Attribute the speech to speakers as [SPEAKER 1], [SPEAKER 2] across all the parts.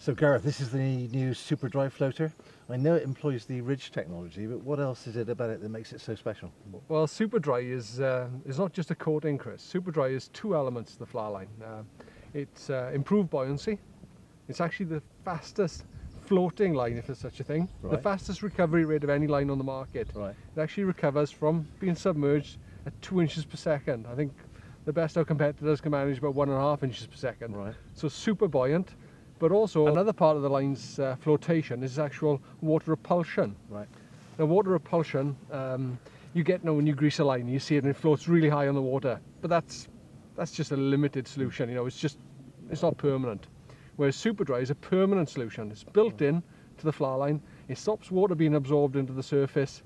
[SPEAKER 1] So Gareth, this is the new Super Dri floater. I know it employs the ridge technology, but what else is it about it that makes it so special?
[SPEAKER 2] Well, Super Dri is not just a coating, Chris. Super Dri is two elements to the flower line. It's improved buoyancy. It's actually the fastest floating line, if there's such a thing.
[SPEAKER 1] Right.
[SPEAKER 2] The fastest recovery rate of any line on the market.
[SPEAKER 1] Right.
[SPEAKER 2] It actually recovers from being submerged at 2 inches per second. I think the best our competitors can manage about 1.5 inches per second.
[SPEAKER 1] Right.
[SPEAKER 2] So super buoyant. But also another part of the line's flotation is actual water repulsion.
[SPEAKER 1] Right.
[SPEAKER 2] Now water repulsion, you get when you grease a line, you see it and it floats really high on the water. But that's just a limited solution. You know, it's not permanent. Whereas Super Dri is a permanent solution. It's built in to the flower line. It stops water being absorbed into the surface,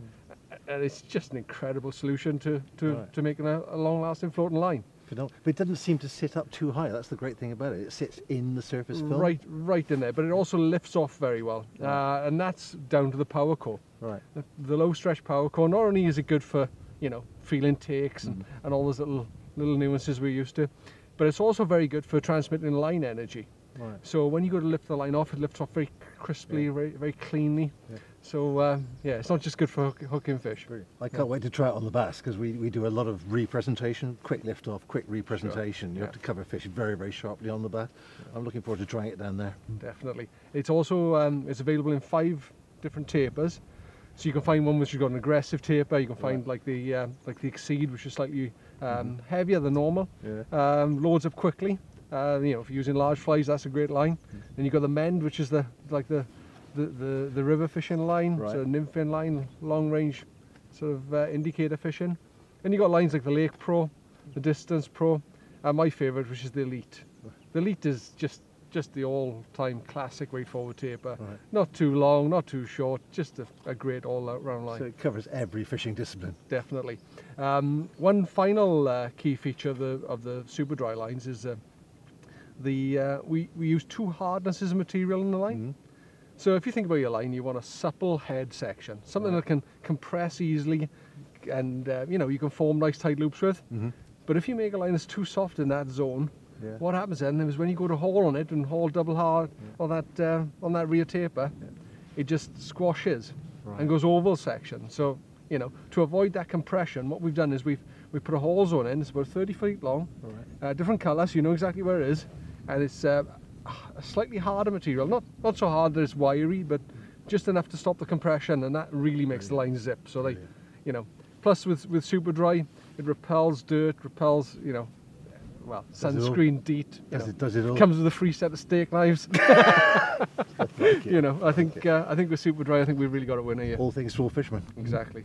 [SPEAKER 2] and it's just an incredible solution to making a long-lasting floating line.
[SPEAKER 1] But it doesn't seem to sit up too high. That's the great thing about it. It sits in the surface film.
[SPEAKER 2] Right in there, but it also lifts off very well, and that's down to the power core.
[SPEAKER 1] Right.
[SPEAKER 2] The low stretch power core. Not only is it good for feeling takes and all those little nuances we're used to, but it's also very good for transmitting line energy.
[SPEAKER 1] Right.
[SPEAKER 2] So when you go to lift the line off, it lifts off very crisply, very cleanly. Yeah. So yeah, it's not just good for hooking fish.
[SPEAKER 1] Brilliant. I can't wait to try it on the bass, because we do a lot of representation, quick lift off, quick representation. Sure. You have to cover fish very, very sharply on the bass. I'm looking forward to trying it down there. Definitely.
[SPEAKER 2] It's also it's available in 5 different tapers. So you can find one which has got an aggressive taper. You can find like the Exceed, which is slightly heavier than normal. Yeah. Loads up quickly. If you're using large flies, that's a great line. Then you've got the Mend, which is the river fishing line, sort of nymphing line, long range sort of indicator fishing. Then you've got lines like the Lake Pro, the Distance Pro, and my favourite, which is the Elite. The Elite is just the all-time classic weight forward taper. Right. Not too long, not too short, just a great all-round line.
[SPEAKER 1] So it covers every fishing discipline.
[SPEAKER 2] Definitely. One final key feature of the Super Dri lines is we use 2 hardnesses of material in the line. So if you think about your line, you want a supple head section, something that can compress easily, and you can form nice tight loops with. But if you make a line that's too soft in that zone, what happens then is when you go to haul on it and haul double hard on that rear taper, it just squashes and goes oval section. So to avoid that compression, what we've done is we put a haul zone in. It's about 30 feet long, different colour, so you know exactly where it is. And it's a slightly harder material, not so hard that it's wiry, but just enough to stop the compression, and that really makes the line zip. So plus with Super Dri, it repels dirt, repels sunscreen, DEET.
[SPEAKER 1] Does it all?
[SPEAKER 2] Comes with a free set of steak knives. I think with Super Dri, I think we've really got a winner here.
[SPEAKER 1] All things for all fishermen.
[SPEAKER 2] Exactly.